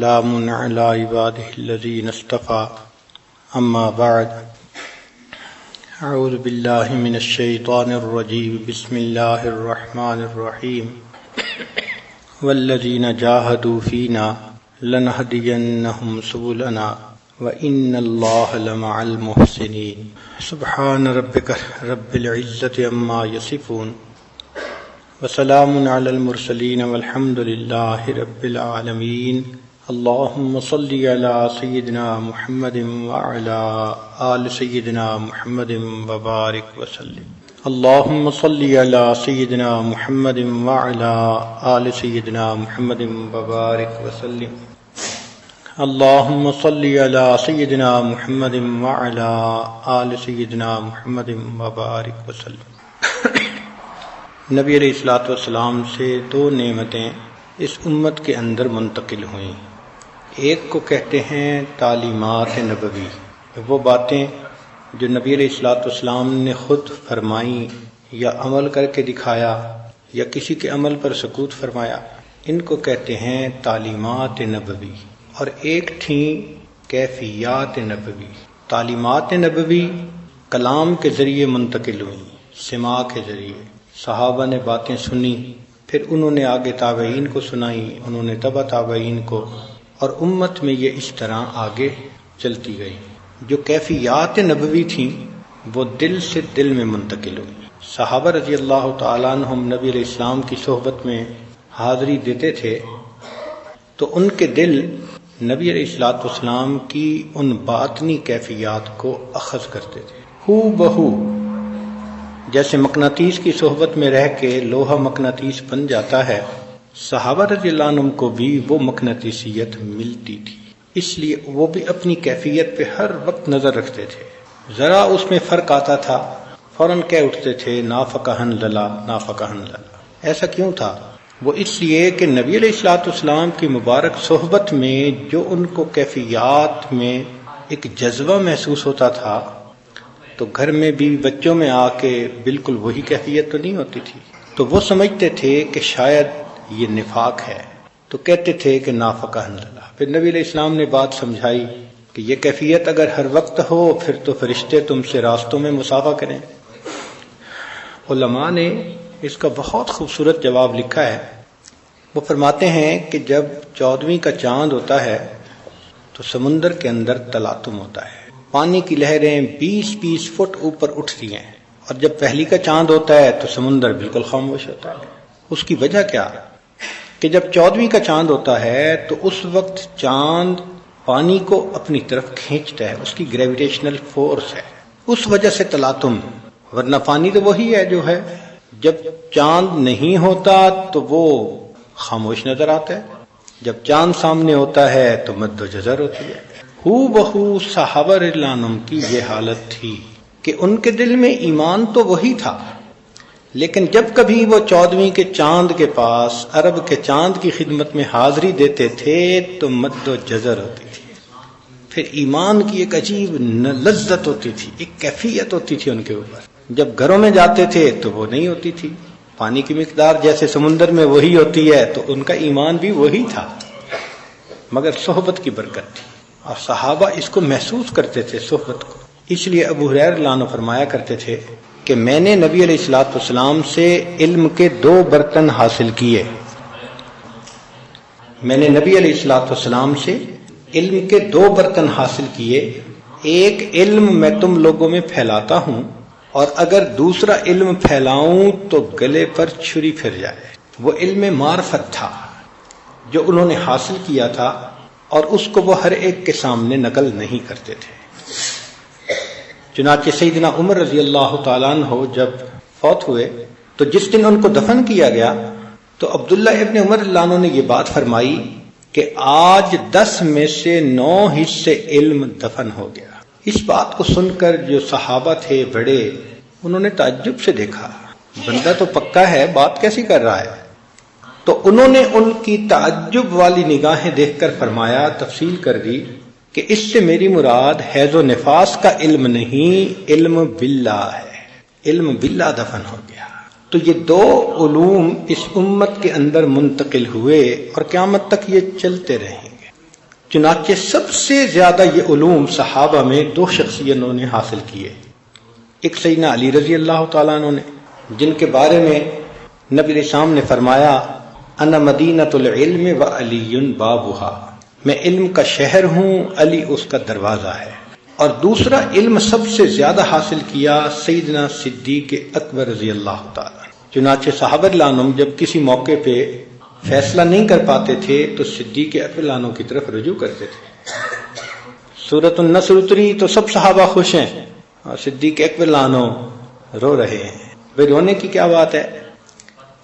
سلام علی عباده الذین اصطفى اما بعد اعوذ باللہ من الشیطان الرجیم بسم اللہ الرحمن الرحیم والذین جاہدوا فینا لنہدینہم سبلنا وإن اللہ لمع المحسنین سبحان ربک رب العزة عما یصفون وسلام علی المرسلین والحمد للہ رب العالمین اللہم صلی علی سیدنا محمد وعلی آل سیدنا محمد وبارک وسلم اللہم صلی علی سیدنا محمد وعلی آل سیدنا محمد وبارک وسلم اللہم صلی علی سیدنا محمد وعلی آل سیدنا محمد وبارک وسلم۔ نبی علیہ الصلوۃ والسلام سے دو نعمتیں اس امت کے اندر منتقل ہوئیں۔ ایک کو کہتے ہیں تعلیمات نبوی، وہ باتیں جو نبی علیہ الصلوۃ والسلام نے خود فرمائیں یا عمل کر کے دکھایا یا کسی کے عمل پر سکوت فرمایا، ان کو کہتے ہیں تعلیمات نبوی۔ اور ایک تھیں کیفیات نبوی۔ تعلیمات نبوی کلام کے ذریعے منتقل ہوئیں، سماع کے ذریعے۔ صحابہ نے باتیں سنی، پھر انہوں نے آگے تابعین کو سنائیں، انہوں نے تبع تابعین کو، اور امت میں یہ اس طرح آگے چلتی گئی۔ جو کیفیات نبوی تھیں وہ دل سے دل میں منتقل ہوئی۔ صحابہ رضی اللہ تعالیٰ عنہم نبی علیہ السلام کی صحبت میں حاضری دیتے تھے تو ان کے دل نبی علیہ الصلوۃ والسلام کی ان باطنی کیفیات کو اخذ کرتے تھے۔ ہو بہو جیسے مقناطیس کی صحبت میں رہ کے لوہا مقناطیس بن جاتا ہے، صحابہ رضی اللہ عنہم کو بھی وہ مقناطیسیت ملتی تھی، اس لیے وہ بھی اپنی کیفیت پہ ہر وقت نظر رکھتے تھے۔ ذرا اس میں فرق آتا تھا فوراً کہہ اٹھتے تھے نافقہن للا نافقہن للا۔ ایسا کیوں تھا؟ وہ اس لیے کہ نبی علیہ الصلوۃ والسلام کی مبارک صحبت میں جو ان کو کیفیات میں ایک جذبہ محسوس ہوتا تھا، تو گھر میں بھی بچوں میں آ کے بالکل وہی کیفیت تو نہیں ہوتی تھی، تو وہ سمجھتے تھے کہ شاید یہ نفاق ہے، تو کہتے تھے کہ نافقہن للا۔ پھر نبی علیہ السلام نے بات سمجھائی کہ یہ کیفیت اگر ہر وقت ہو پھر تو فرشتے تم سے راستوں میں مصافحہ کریں۔ علماء نے اس کا بہت خوبصورت جواب لکھا ہے۔ وہ فرماتے ہیں کہ جب 14ویں کا چاند ہوتا ہے تو سمندر کے اندر تلاطم ہوتا ہے، پانی کی لہریں 20-20 فٹ اوپر اٹھتی ہیں، اور جب پہلی کا چاند ہوتا ہے تو سمندر بالکل خاموش ہوتا ہے۔ اس کی وجہ کیا؟ کہ جب 14ویں کا چاند ہوتا ہے تو اس وقت چاند پانی کو اپنی طرف کھینچتا ہے، اس کی گریویٹیشنل فورس ہے، اس وجہ سے تلاطم۔ ورنہ پانی تو وہی ہے جو ہے۔ جب چاند نہیں ہوتا تو وہ خاموش نظر آتا ہے، جب چاند سامنے ہوتا ہے تو مد و جزر ہوتی ہے۔ ہو بہو صحابہ رضی اللہ عنہم کی یہ حالت تھی کہ ان کے دل میں ایمان تو وہی تھا، لیکن جب کبھی وہ 14ویں کے چاند کے پاس عرب کے چاند کی خدمت میں حاضری دیتے تھے تو مد و جزر ہوتی تھی، پھر ایمان کی ایک عجیب لذت ہوتی تھی، ایک کیفیت ہوتی تھی ان کے اوپر۔ جب گھروں میں جاتے تھے تو وہ نہیں ہوتی تھی، پانی کی مقدار جیسے سمندر میں وہی ہوتی ہے تو ان کا ایمان بھی وہی تھا، مگر صحبت کی برکت تھی، اور صحابہ اس کو محسوس کرتے تھے صحبت کو۔ اس لیے ابو ہریرہ رضی اللہ عنہ فرمایا کرتے تھے کہ میں نے نبی علیہ الصلوۃ والسلام سے علم کے 2 برتن حاصل کیے۔ میں نے نبی علیہ الصلوۃ والسلام سے علم کے 2 برتن حاصل کیے۔ ایک علم میں تم لوگوں میں پھیلاتا ہوں، اور اگر دوسرا علم پھیلاؤں تو گلے پر چھری پھر جائے۔ وہ علم معرفت تھا جو انہوں نے حاصل کیا تھا، اور اس کو وہ ہر ایک کے سامنے نقل نہیں کرتے تھے۔ چنانچہ سیدنا عمر رضی اللہ تعالیٰ عنہ جب فوت ہوئے تو جس دن ان کو دفن کیا گیا تو عبداللہ ابن عمر رضی اللہ عنہ نے یہ بات فرمائی کہ آج 10 میں سے 9 حصے علم دفن ہو گیا۔ اس بات کو سن کر جو صحابہ تھے بڑے، انہوں نے تعجب سے دیکھا، بندہ تو پکا ہے، بات کیسی کر رہا ہے؟ تو انہوں نے ان کی تعجب والی نگاہیں دیکھ کر فرمایا، تفصیل کر دی کہ اس سے میری مراد حیض و نفاس کا علم نہیں، علم باللہ ہے، علم باللہ دفن ہو گیا۔ تو یہ 2 علوم اس امت کے اندر منتقل ہوئے اور قیامت تک یہ چلتے رہیں گے۔ چنانچہ سب سے زیادہ یہ علوم صحابہ میں دو شخصیتوں نے حاصل کیے. ایک سیدنا علی رضی اللہ تعالیٰ عنہ نے، جن کے بارے میں نبی علیہ السلام نے فرمایا انا مدینۃ العلم و علی بابھا، میں علم کا شہر ہوں، علی اس کا دروازہ ہے. اور دوسرا علم سب سے زیادہ حاصل کیا سیدنا صدیق اکبر رضی اللہ تعالیٰ. چنانچہ صحابہ رضی اللہ عنہم جب کسی موقع پہ فیصلہ نہیں کر پاتے تھے تو صدیق اکبر رضی اللہ عنہ کی طرف رجوع کرتے تھے. سورۃ النصر اتری تو سب صحابہ خوش ہیں اور صدیق اکبر رضی اللہ عنہ رو رہے ہیں. بھئی رونے کی کیا بات ہے؟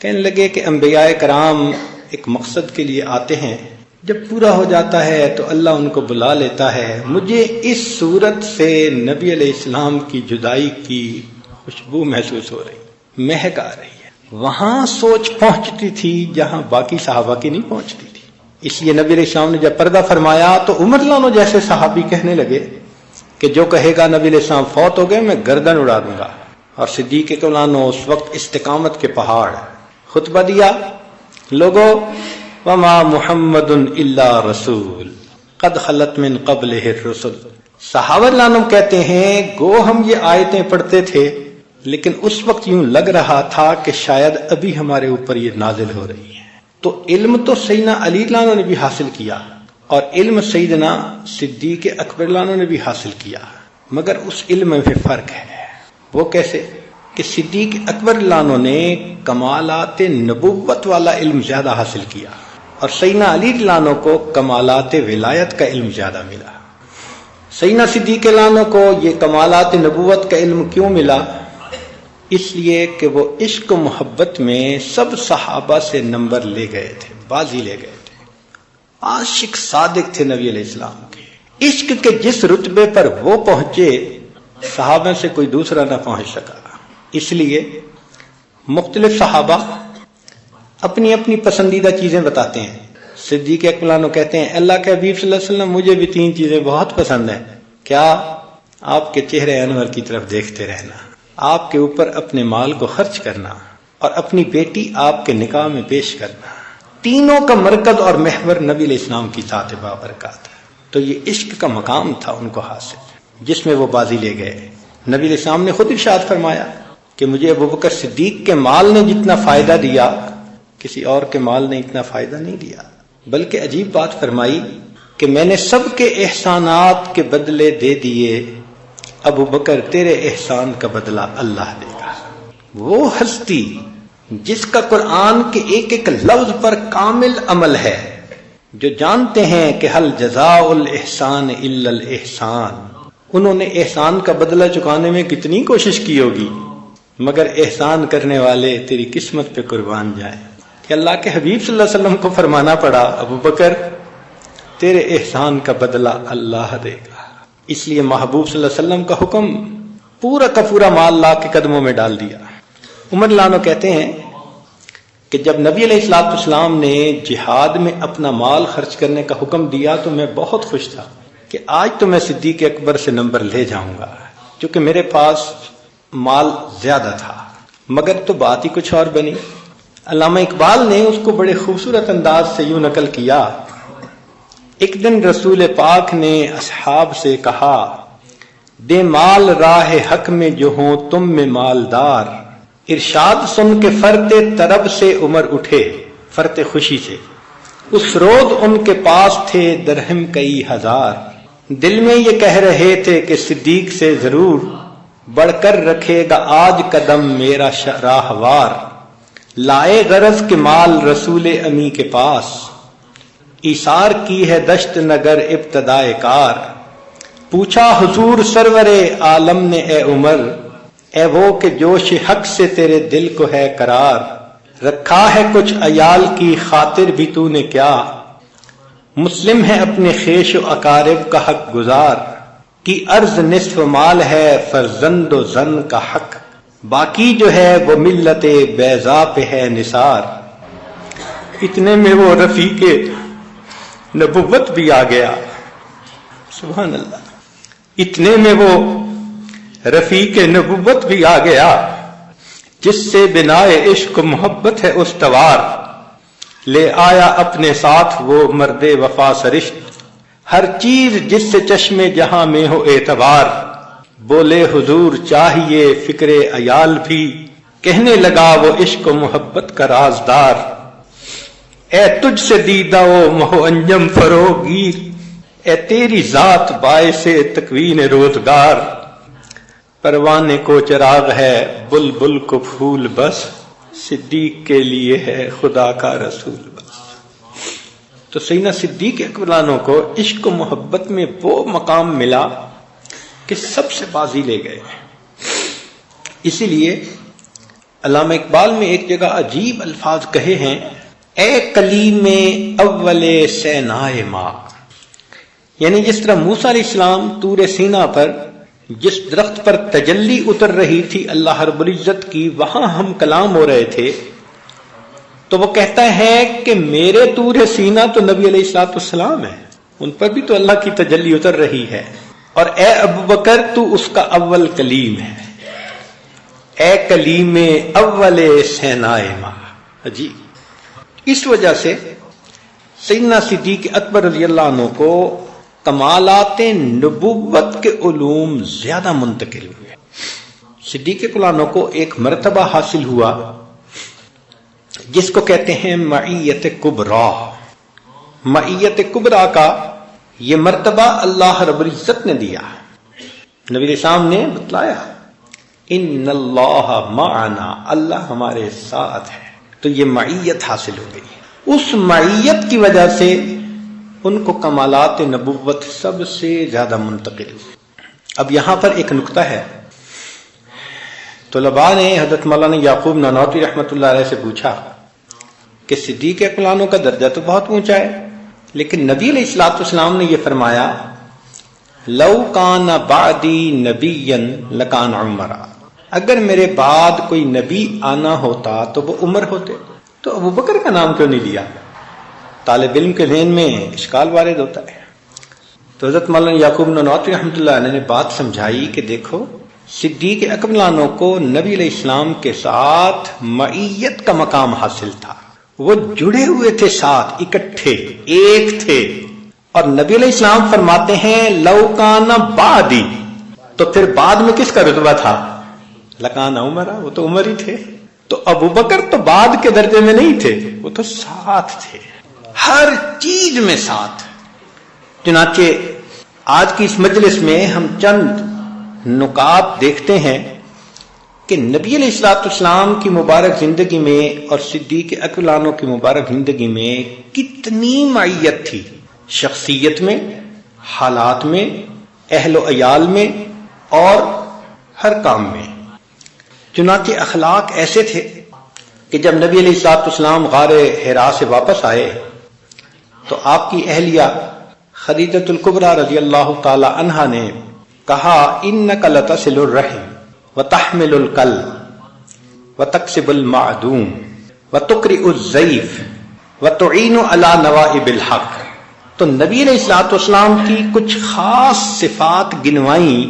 کہنے لگے کہ انبیاء کرام ایک مقصد کے لیے آتے ہیں، جب پورا ہو جاتا ہے تو اللہ ان کو بلا لیتا ہے. مجھے اس صورت سے نبی علیہ السلام کی جدائی کی خوشبو محسوس ہو رہی، مہک آ رہی ہے. وہاں سوچ پہنچتی تھی جہاں باقی صحابہ کی نہیں پہنچتی تھی. اس لیے نبی علیہ السلام نے جب پردہ فرمایا تو عمر رضی اللہ عنہ جیسے صحابی کہنے لگے کہ جو کہے گا نبی علیہ السلام فوت ہو گئے میں گردن اڑا دوں گا. اور صدیق اکبر عنہ اس وقت استقامت کے پہاڑ خطبہ دیا، لوگو وما محمد الا رسول قد خلت من قبلہ الرسل. صحابہ عنہ کہتے ہیں گو ہم یہ آیتیں پڑھتے تھے لیکن اس وقت یوں لگ رہا تھا کہ شاید ابھی ہمارے اوپر یہ نازل ہو رہی ہے. تو علم تو سیدنا علی رضی اللہ عنہ نے بھی حاصل کیا اور علم سیدنا صدیق اکبر رضی اللہ عنہ نے بھی حاصل کیا، مگر اس علم میں فرق ہے. وہ کیسے کہ صدیق اکبر رضی اللہ عنہ نے کمالات نبوت والا علم زیادہ حاصل کیا اور سیدنا علی رضی اللہ عنہ کو کمالات ولایت کا علم زیادہ ملا. سیدنا صدیق رضی اللہ عنہ کو یہ کمالات نبوت کا علم کیوں ملا؟ اس لیے کہ وہ عشق و محبت میں سب صحابہ سے نمبر لے گئے تھے، بازی لے گئے تھے. عاشق صادق تھے نبی علیہ السلام کے. عشق کے جس رتبے پر وہ پہنچے صحابہ سے کوئی دوسرا نہ پہنچ سکا. اس لیے مختلف صحابہ اپنی اپنی پسندیدہ چیزیں بتاتے ہیں. صدیق اکبر عنہ کہتے ہیں اللہ کے حبیب صلی اللہ علیہ وسلم مجھے بھی 3 چیزیں بہت پسند ہیں. کیا؟ آپ کے چہرے انور کی طرف دیکھتے رہنا، آپ کے اوپر اپنے مال کو خرچ کرنا اور اپنی بیٹی آپ کے نکاح میں پیش کرنا. تینوں کا مرکز اور محور نبی علیہ السلام کی ذات بابرکات ہے. تو یہ عشق کا مقام تھا ان کو حاصل جس میں وہ بازی لے گئے. نبی علیہ السلام نے خود ارشاد فرمایا کہ مجھے ابوبکر صدیق کے مال نے جتنا فائدہ دیا کسی اور کے مال نے اتنا فائدہ نہیں دیا. بلکہ عجیب بات فرمائی کہ میں نے سب کے احسانات کے بدلے دے دیے، ابوبکر تیرے احسان کا بدلہ اللہ دے گا. وہ ہستی جس کا قرآن کے ایک ایک لفظ پر کامل عمل ہے، جو جانتے ہیں کہ حل جزاء الاحسان الا الاحسان. انہوں نے احسان کا بدلہ چکانے میں کتنی کوشش کی ہوگی، مگر احسان کرنے والے تیری قسمت پہ قربان جائیں کہ اللہ کے حبیب صلی اللہ علیہ وسلم کو فرمانا پڑا ابوبکر تیرے احسان کا بدلہ اللہ دے گا. اس لیے محبوب صلی اللہ علیہ وسلم کا حکم پورا کا پورا مال لا کے قدموں میں ڈال دیا. عمر رضی اللہ عنہ کہتے ہیں کہ جب نبی علیہ الصلوۃ والسلام نے جہاد میں اپنا مال خرچ کرنے کا حکم دیا تو میں بہت خوش تھا کہ آج تو میں صدیق اکبر سے نمبر لے جاؤں گا کیونکہ میرے پاس مال زیادہ تھا. مگر تو بات ہی کچھ اور بنی. علامہ اقبال نے اس کو بڑے خوبصورت انداز سے یوں نقل کیا. ایک دن رسول پاک نے اصحاب سے کہا دے مال راہ حق میں جو ہوں تم میں مالدار. ارشاد سن کے فرط طرب سے عمر اٹھے، فرط خوشی سے. اس روز ان کے پاس تھے درہم کئی ہزار. دل میں یہ کہہ رہے تھے کہ صدیق سے ضرور بڑھ کر رکھے گا آج قدم میرا راہوار. لائے غرض کے مال رسول امی کے پاس، ایثار کی ہے دشت نگر ابتدائے کار. پوچھا حضور سرور عالم نے اے عمر، اے وہ کہ جوش حق سے تیرے دل کو ہے قرار. رکھا ہے کچھ عیال کی خاطر بھی تو نے کیا، مسلم ہے اپنے خیش و اقارب کا حق گزار. کی عرض نصف مال ہے فرزند و زن کا حق، باقی جو ہے وہ ملت بیضا پہ ہے نثار. اتنے میں وہ رفیق نبوت بھی آ گیا. سبحان اللہ. اتنے میں وہ رفیق نبوت بھی آ گیا جس سے بنائے عشق محبت ہے استوار. لے آیا اپنے ساتھ وہ مرد وفا سرشت، ہر چیز جس سے چشمے جہاں میں ہو اعتبار، بولے حضور چاہیے فکر عیال بھی، کہنے لگا وہ عشق و محبت کا رازدار، اے تجھ سے دیدہ و مہو انجم فروغیر، اے تیری ذات باعث تکوین روزگار، پروانے کو چراغ ہے بلبل کو پھول بس، صدیق کے لیے ہے خدا کا رسول بس۔ تو سیدنا صدیق اکبر کو عشق و محبت میں وہ مقام ملا کہ سب سے بازی لے گئے۔ اسی لیے علامہ اقبال میں ایک جگہ عجیب الفاظ کہے ہیں، اے کلیم اول سینائے ماں، یعنی جس طرح موسیٰ علیہ السلام طور سینا پر جس درخت پر تجلی اتر رہی تھی اللہ رب العزت کی، وہاں ہم کلام ہو رہے تھے، تو وہ کہتا ہے کہ میرے طور سینا تو نبی علیہ الصلوۃ والسلام ہے، ان پر بھی تو اللہ کی تجلی اتر رہی ہے، اور اے ابوبکر تو اس کا اول کلیم ہے، اے کلیم اول سینائے ماں جی۔ اس وجہ سے سیدنا صدیق اکبر رضی اللہ عنہ کو کمالات نبوت کے علوم زیادہ منتقل ہوئے۔ صدیق اکبر عنہ کو ایک مرتبہ حاصل ہوا جس کو کہتے ہیں معیت کبریٰ۔ معیت کبریٰ کا یہ مرتبہ اللہ رب العزت نے دیا، نبی علیہ السلام نے بتلایا ان اللہ معنا، اللہ ہمارے ساتھ ہے، تو یہ معیت حاصل ہو گئی۔ اس معیت کی وجہ سے ان کو کمالات نبوت سب سے زیادہ منتقل ہوئے۔ اب یہاں پر ایک نکتہ ہے، طلباء نے حضرت مولانا یعقوب نانوتوی رحمۃ اللہ علیہ سے پوچھا کہ صدیق اکبر کا درجہ تو بہت اونچا ہے، لیکن نبی علیہ الصلوۃ والسلام نے یہ فرمایا لو کان بعدی نبیا لکان عمر، اگر میرے بعد کوئی نبی آنا ہوتا تو وہ عمر ہوتے، تو ابوبکر کا نام کیوں نہیں لیا؟ طالب علم کے ذہن میں اشکال وارد ہوتا ہے۔ تو حضرت مولانا یعقوب نانوتوی رحمۃ اللہ علیہ نے بات سمجھائی کہ دیکھو صدیق اکبر کو نبی علیہ السلام کے ساتھ معیت کا مقام حاصل تھا، وہ جڑے ہوئے تھے، ساتھ اکٹھے ایک تھے، اور نبی علیہ السلام فرماتے ہیں لو کان بعدی، تو پھر بعد میں کس کا رتبہ تھا؟ لکان عمر، وہ تو عمر ہی تھے، تو ابوبکر تو بعد کے درجے میں نہیں تھے، وہ تو ساتھ تھے، ہر چیز میں ساتھ۔ چنانچہ آج کی اس مجلس میں ہم چند نکات دیکھتے ہیں کہ نبی علیہ الصلوۃ والسلام کی مبارک زندگی میں اور صدیق اکبر کی مبارک زندگی میں کتنی معیت تھی، شخصیت میں، حالات میں، اہل و عیال میں، اور ہر کام میں۔ چنانچہ اخلاق ایسے تھے کہ جب نبی علیہ الصلوۃ والسلام غار حرا سے واپس آئے تو آپ کی اہلیہ خدیجۃ الکبریٰ رضی اللہ تعالی عنہا نے کہا انک لتصل الرحم وتحمل الکلب وتکسب المعدوم وتقرئ الضیف وتعین علی نوائب الحق۔ تو نبی علیہ الصلوۃ والسلام کی کچھ خاص صفات گنوائیں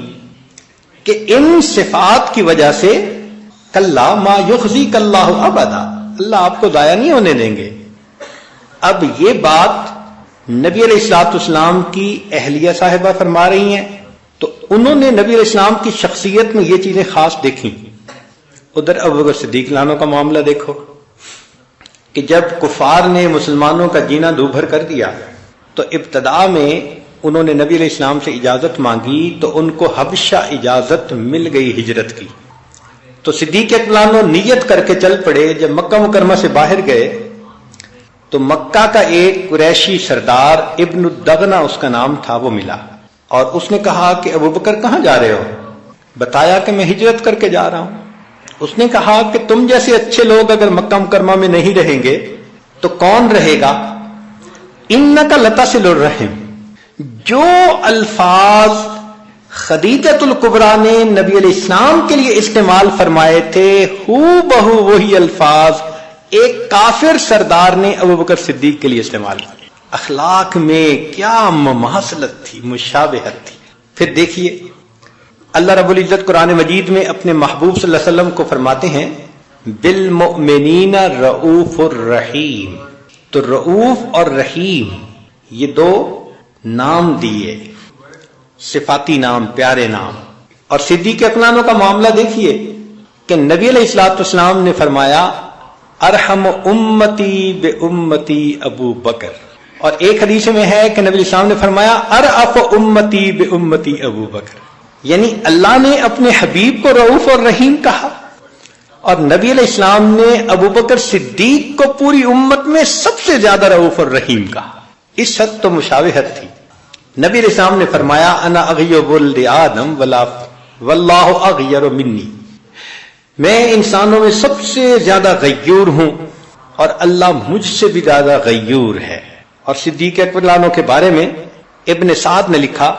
کہ ان صفات کی وجہ سے کلا ما یخزیک اللہ ابدا، اللہ آپ کو ضائع نہیں ہونے دیں گے۔ اب یہ بات نبی علیہ الصلوۃ والسلام کی اہلیہ صاحبہ فرما رہی ہیں، تو انہوں نے نبی علیہ السلام کی شخصیت میں یہ چیزیں خاص دیکھیں۔ ادھر ابوبکر صدیق کا معاملہ دیکھو کہ جب کفار نے مسلمانوں کا جینا دوبھر کر دیا تو ابتدا میں انہوں نے نبی علیہ السلام سے اجازت مانگی، تو ان کو حبشہ اجازت مل گئی ہجرت کی۔ تو صدیق اکبر نیت کر کے چل پڑے، جب مکہ مکرمہ سے باہر گئے تو مکہ کا ایک قریشی سردار ابن الدغنہ اس کا نام تھا، وہ ملا، اور اس نے کہا کہ ابوبکر کہاں جا رہے ہو؟ بتایا کہ میں ہجرت کر کے جا رہا ہوں۔ اس نے کہا کہ تم جیسے اچھے لوگ اگر مکہ مکرمہ میں نہیں رہیں گے تو کون رہے گا؟ انک لتصل الرحم، جو الفاظ خدیجۃ الکبریٰ نے نبی علیہ السلام کے لیے استعمال فرمائے تھے، ہو بہو وہی الفاظ ایک کافر سردار نے ابوبکر صدیق کے لیے استعمال کیے۔ اخلاق میں کیا مماثلت تھی، مشابہت تھی۔ پھر دیکھیے اللہ رب العزت قرآن مجید میں اپنے محبوب صلی اللہ علیہ وسلم کو فرماتے ہیں بالمؤمنین رؤوف الرحیم۔ تو رؤوف اور رحیم یہ دو نام دیے، صفاتی نام، پیارے نام. اور صدیق اکبر کا معاملہ دیکھیے کہ نبی علیہ الصلوۃ والسلام نے فرمایا ارحم امتی بے امتی ابو بکر، اور ایک حدیث میں ہے کہ نبی علیہ السلام نے فرمایا ارأف امتی بے امتی ابو بکر، یعنی اللہ نے اپنے حبیب کو رؤوف اور رحیم کہا، اور نبی علیہ السلام نے ابو بکر صدیق کو پوری امت میں سب سے زیادہ رؤوف اور رحیم کہا. اس حد تو مشابہت تھی. نبی علیہ السلام نے فرمایا انا اغیر ولد آدم واللہ اغیر منی، میں انسانوں میں سب سے زیادہ غیور ہوں اور اللہ مجھ سے بھی زیادہ غیور ہے. اور صدیق اکبر کے بارے میں ابن سعد نے لکھا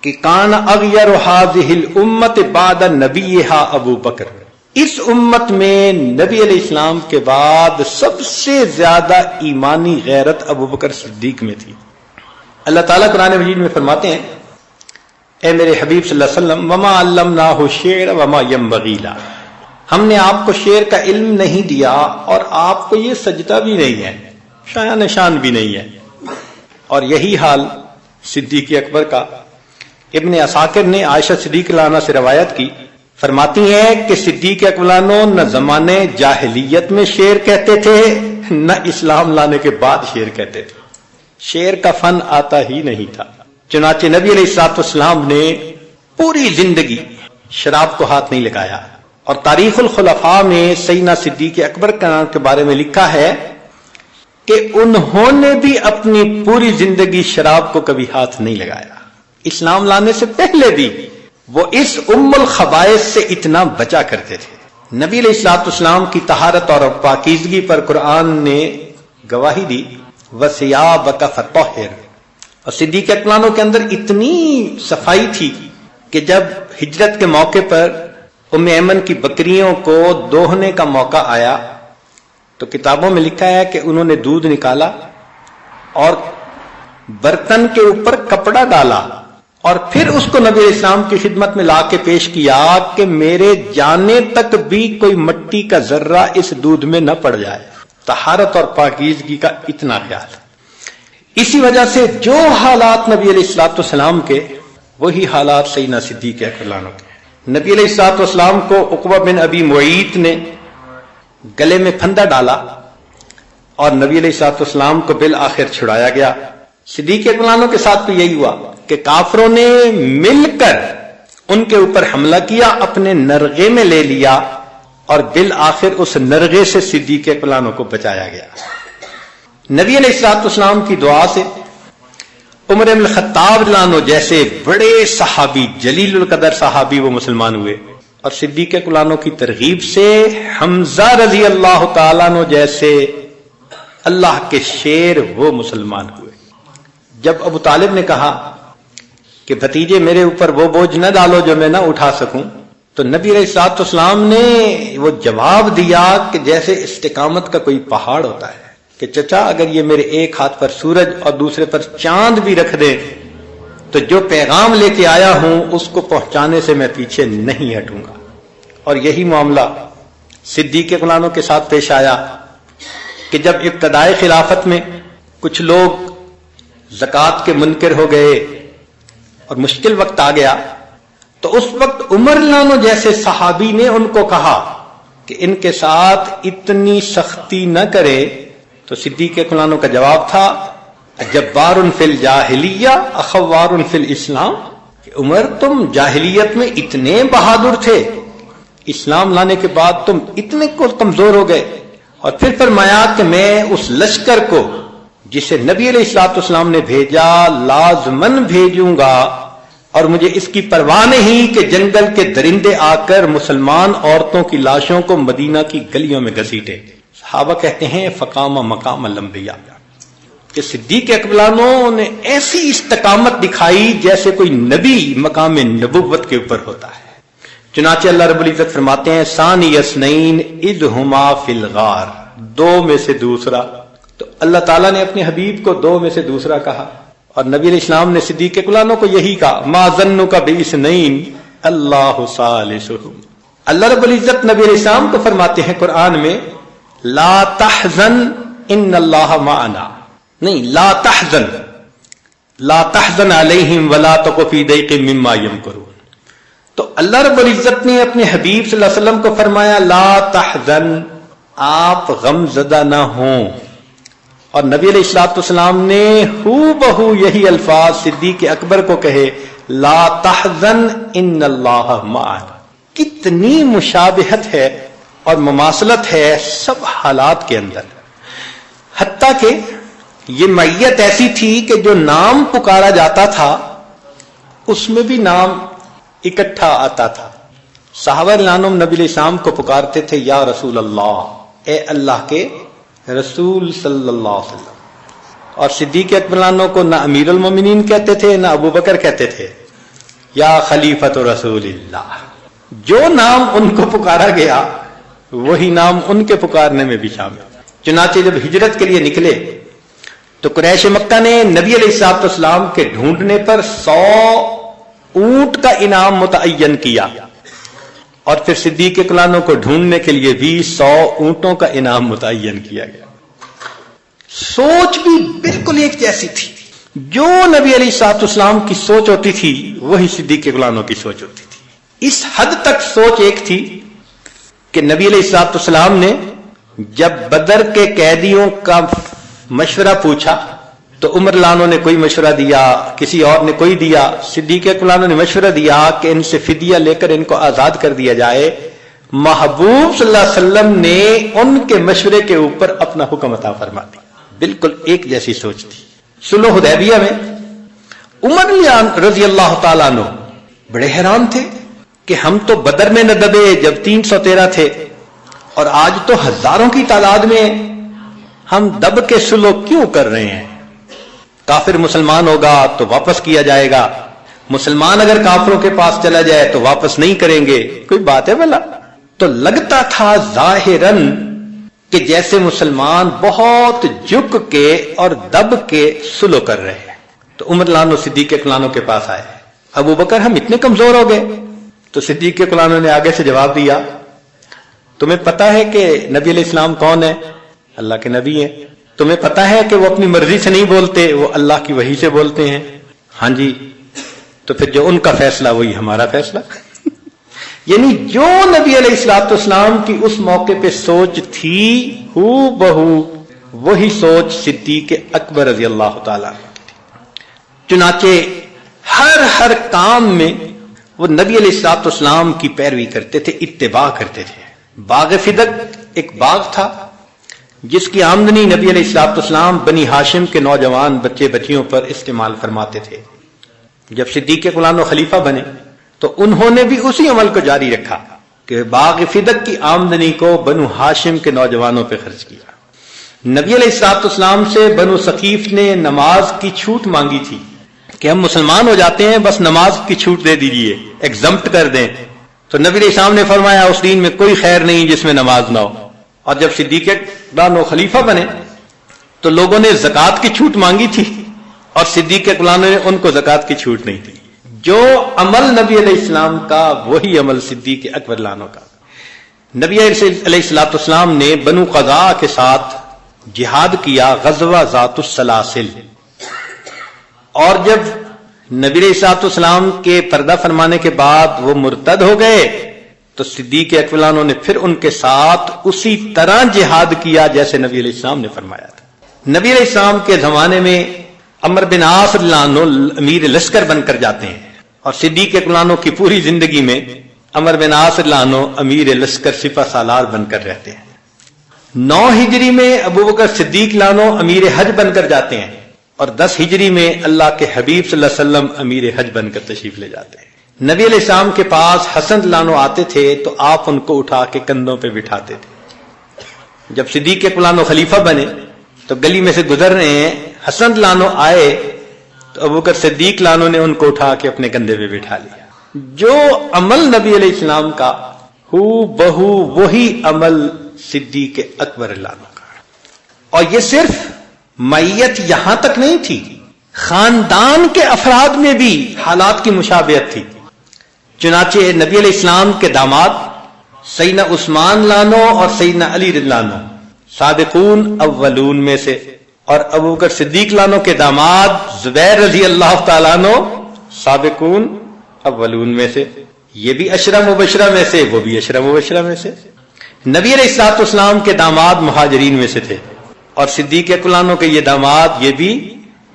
کہ کان اغیر هذه الامت بعد نبیھا ابو بکر، اس امت میں نبی علیہ السلام کے بعد سب سے زیادہ ایمانی غیرت ابو بکر صدیق میں تھی. اللہ تعالیٰ قرآن مجید میں فرماتے ہیں اے میرے حبیب صلی اللہ علیہ وسلم وما علمناہ الشعر وما ينبغی لہ، ہم نے آپ کو شعر کا علم نہیں دیا اور آپ کو یہ سجدہ بھی نہیں ہے، شایان نشان بھی نہیں ہے. اور یہی حال صدیق اکبر کا. ابن عساکر نے عائشہ صدیق عنہا سے روایت کی، فرماتی ہیں کہ صدیق اکبر نہ زمانے جاہلیت میں شعر کہتے تھے نہ اسلام لانے کے بعد شعر کہتے تھے. شعر کا فن آتا ہی نہیں تھا. چنانچہ نبی علیہ الصلوۃ والسلام نے پوری زندگی شراب کو ہاتھ نہیں لگایا. اور تاریخ الخلفاء میں سیدنا صدیق اکبر کے بارے میں لکھا ہے کہ انہوں نے بھی اپنی پوری زندگی شراب کو کبھی ہاتھ نہیں لگایا. اسلام لانے سے پہلے بھی وہ اس ام الخبائث سے اتنا بچا کرتے تھے. نبی علیہ الصلوۃ والسلام کی طہارت اور پاکیزگی پر قرآن نے گواہی دی وَثِيَابَكَ فَطَهِّرْ. اور صدیق اکبر کے اندر اتنی صفائی تھی کہ جب ہجرت کے موقع پر ام ایمن کی بکریوں کو دوہنے کا موقع آیا تو کتابوں میں لکھا ہے کہ انہوں نے دودھ نکالا اور برتن کے اوپر کپڑا ڈالا اور پھر اس کو نبی علیہ السلام کی خدمت میں لا کے پیش کیا کہ میرے جانے تک بھی کوئی مٹی کا ذرہ اس دودھ میں نہ پڑ جائے. طہارت اور پاکیزگی کا اتنا خیال. اسی وجہ سے جو حالات نبی علیہ الصلوۃ والسلام کے وہی حالات سیدنا صدیق اکبر کے. نبی علیہ الصلوۃ والسلام کو عقبہ بن ابی معیط نے گلے میں پھندا ڈالا اور نبی علیہ الصلوۃ والسلام کو بالآخر چھڑایا گیا. صدیق اکبر کے ساتھ بھی یہی ہوا کہ کافروں نے مل کر ان کے اوپر حملہ کیا، اپنے نرغے میں لے لیا اور بالآخر اس نرغے سے صدیق اکبر کو بچایا گیا. نبی علیہ الصلوۃ والسلام کی دعا سے عمر بن الخطاب رضی اللہ عنہ جیسے بڑے صحابی، جلیل القدر صحابی وہ مسلمان ہوئے، اور صدیق اکبر کی ترغیب سے حمزہ رضی اللہ تعالیٰ عنہ جیسے اللہ کے شیر وہ مسلمان ہوئے. جب ابو طالب نے کہا کہ بھتیجے میرے اوپر وہ بوجھ نہ ڈالو جو میں نہ اٹھا سکوں، تو نبی علیہ الصلوۃ والسلام نے وہ جواب دیا کہ جیسے استقامت کا کوئی پہاڑ ہوتا ہے کہ چچا اگر یہ میرے ایک ہاتھ پر سورج اور دوسرے پر چاند بھی رکھ دے تو جو پیغام لے کے آیا ہوں اس کو پہنچانے سے میں پیچھے نہیں ہٹوں گا. اور یہی معاملہ صدیق اکبر کے ساتھ پیش آیا کہ جب ابتدائی خلافت میں کچھ لوگ زکوٰۃ کے منکر ہو گئے اور مشکل وقت آ گیا تو اس وقت عمر عنہ جیسے صحابی نے ان کو کہا کہ ان کے ساتھ اتنی سختی نہ کرے. تو صدیق اکبر کا جواب تھا جبار فی الجاہلیہ اخوار فی الاسلام، کہ عمر تم جاہلیت میں اتنے بہادر تھے، اسلام لانے کے بعد تم اتنے کو کمزور ہو گئے. اور پھر فرمایا کہ میں اس لشکر کو جسے نبی علیہ الصلوۃ والسلام نے بھیجا لازمن بھیجوں گا، اور مجھے اس کی پرواہ نہیں کہ جنگل کے درندے آ کر مسلمان عورتوں کی لاشوں کو مدینہ کی گلیوں میں گھسیٹے. صحابہ کہتے ہیں فقام مقام الانبیاء، کہ صدیق اکبر نے ایسی استقامت دکھائی جیسے کوئی نبی مقام نبوت کے اوپر ہوتا ہے. چنانچہ اللہ رب العزت فرماتے ہیں ثانی اثنین اذ ہما فی الغار، دو میں سے دوسرا. تو اللہ تعالیٰ نے اپنے حبیب کو دو میں سے دوسرا کہا، اور نبی علیہ السلام نے صدیق اکبر کو یہی کہا ما ظنک باثنین اللہ ثالثہم. اللہ رب العزت نبی علیہ السلام کو فرماتے ہیں قرآن میں لا تحزن ان اللہ معنا، نہیں لا تحزن، لا تحزن علیہم ولا تک فی ضیق مما یمکرون. تو اللہ رب العزت نے اپنے حبیب صلی اللہ علیہ وسلم کو فرمایا لا تحزن، آپ غم زدہ نہ ہوں. اور نبی علیہ الصلوۃ والسلام نے ہو بہو یہی الفاظ صدیق اکبر کو کہے لا تحزن ان اللہ معنا. کتنی مشابہت ہے اور مماثلت ہے سب حالات کے اندر. حتیٰ کہ یہ معیت ایسی تھی کہ جو نام پکارا جاتا تھا اس میں بھی نام اکٹھا آتا تھا. صحابہ رضوان نبی علیہ السلام کو پکارتے تھے یا رسول اللہ، اے اللہ کے رسول صلی اللہ علیہ وسلم. اور صدیق اکبر کو نہ امیر المومنین کہتے تھے نہ ابو بکر کہتے تھے، یا خلیفۃ رسول اللہ. جو نام ان کو پکارا گیا وہی نام ان کے پکارنے میں بھی شامل. چنانچہ جب ہجرت کے لیے نکلے تو قریش مکہ نے نبی علیہ الصلوۃ والسلام کے ڈھونڈنے پر 100 اونٹ کا انعام متعین کیا، اور پھر صدیق اکبر کو ڈھونڈنے کے لیے بھی 100 اونٹوں کا انعام متعین کیا گیا. سوچ بھی بالکل ایک جیسی تھی. جو نبی علیہ الصلوۃ والسلام کی سوچ ہوتی تھی وہی صدیق اکبر کی سوچ ہوتی تھی. اس حد تک سوچ ایک تھی کہ نبی علیہ الصلوۃ والسلام نے جب بدر کے قیدیوں کا مشورہ پوچھا تو عمر لانو نے کوئی مشورہ دیا، کسی اور نے کوئی دیا. صدیق اکبر نے مشورہ دیا کہ ان سے فدیہ لے کر ان کو آزاد کر دیا جائے. محبوب صلی اللہ علیہ وسلم نے ان کے مشورے کے اوپر اپنا حکم عطا فرما دیا. بالکل ایک جیسی سوچ تھی. صلح حدیبیہ میں عمر رضی اللہ تعالیٰ عنہ بڑے حیران تھے کہ ہم تو بدر میں نہ دبے جب 313 تھے، اور آج تو ہزاروں کی تعداد میں ہم دب کے صلح کیوں کر رہے ہیں؟ کافر مسلمان ہوگا تو واپس کیا جائے گا، مسلمان اگر کافروں کے پاس چلا جائے تو واپس نہیں کریں گے، کوئی بات ہے بھلا؟ تو لگتا تھا ظاہراً کہ جیسے مسلمان بہت جھک کے اور دب کے صلح کر رہے ہیں. تو عمر لانو صدیق اکبر کے پاس آئے، ابو بکر ہم اتنے کمزور ہو گئے. تو صدیق اکبر نے آگے سے جواب دیا تمہیں پتا ہے کہ نبی علیہ السلام کون ہے؟ اللہ کے نبی ہیں. تمہیں پتا ہے کہ وہ اپنی مرضی سے نہیں بولتے، وہ اللہ کی وحی سے بولتے ہیں. ہاں جی. تو پھر جو ان کا فیصلہ وہی ہمارا فیصلہ. یعنی جو نبی علیہ الصلوۃ والسلام کی اس موقع پہ سوچ تھی ہو بہو وہی سوچ صدیق اکبر رضی اللہ تعالیٰ عنہ کی تھی. چنانچہ ہر کام میں وہ نبی علیہ الصلوۃ والسلام کی پیروی کرتے تھے، اتباع کرتے تھے. باغ فدق ایک باغ تھا جس کی آمدنی نبی علیہ الصلوۃ والسلام بنی ہاشم کے نوجوان بچے بچیوں پر استعمال فرماتے تھے. جب صدیق اکبر خلیفہ بنے تو انہوں نے بھی اسی عمل کو جاری رکھا کہ باغ فدق کی آمدنی کو بنو ہاشم کے نوجوانوں پہ خرچ کیا. نبی علیہ الصلوۃ والسلام سے بنو ثقیف نے نماز کی چھوٹ مانگی تھی کہ ہم مسلمان ہو جاتے ہیں، بس نماز کی چھوٹ دے دیجیے، ایگزمپٹ کر دیں. تو نبی علیہ السلام نے فرمایا اس دین میں کوئی خیر نہیں جس میں نماز نہ ہو. اور جب صدیق اکبر خلیفہ بنے تو لوگوں نے زکوٰۃ کی چھوٹ مانگی تھی اور صدیق اکبر نے ان کو زکوٰۃ کی چھوٹ نہیں دی. جو عمل نبی علیہ السلام کا وہی عمل صدیق اکبر لانو کا. نبی علیہ الصلوۃ والسلام نے بنو قضاء کے ساتھ جہاد کیا، غزوہ ذات السلاسل. اور جب نبی علیہ الصلوۃ والسلام کے پردہ فرمانے کے بعد وہ مرتد ہو گئے تو صدیق اکبر نے پھر ان کے ساتھ اسی طرح جہاد کیا جیسے نبی علیہ السلام نے فرمایا تھا. نبی علیہ السلام کے زمانے میں عمر بن عاص رضی اللہ عنہ امیر لشکر بن کر جاتے ہیں، اور صدیق اکبر کی پوری زندگی میں عمر بن عاص رضی اللہ عنہ امیر لشکر سپہ سالار بن کر رہتے ہیں. 9 ہجری میں ابو بکر صدیق رضی اللہ عنہ امیر حج بن کر جاتے ہیں، اور 10 ہجری میں اللہ کے حبیب صلی اللہ علیہ وسلم امیر حج بن کر تشریف لے جاتے ہیں. نبی علیہ السلام کے پاس حسن رضی اللہ عنہ آتے تھے تو آپ ان کو اٹھا کے کندھوں پہ بٹھاتے تھے. جب صدیق اکبر خلیفہ بنے تو گلی میں سے گزر رہے ہیں، حسن رضی اللہ عنہ آئے تو ابو بکر صدیق رضی اللہ عنہ نے ان کو اٹھا کے اپنے کندھے پہ بٹھا لیا. جو عمل نبی علیہ السلام کا ہو بہو وہی عمل صدیق اکبر رضی اللہ عنہ کا. اور یہ صرف معیت یہاں تک نہیں تھی، خاندان کے افراد میں بھی حالات کی مشابہت تھی. چنانچہ نبی علیہ السلام کے داماد سیدنا عثمان لانو اور سیدنا علی رضی اللہ عنہ سابقون اولون میں سے اور ابو بکر صدیق لانو کے داماد زبیر رضی اللہ تعالیٰ عنہ سابقون اولون میں سے، یہ بھی عشرہ مبشرہ میں سے، وہ بھی عشرہ مبشرہ میں سے۔ نبی علیہ الصلوۃ والسلام کے داماد مہاجرین میں سے تھے، اور صدیق اکبر لانو کے یہ داماد یہ بھی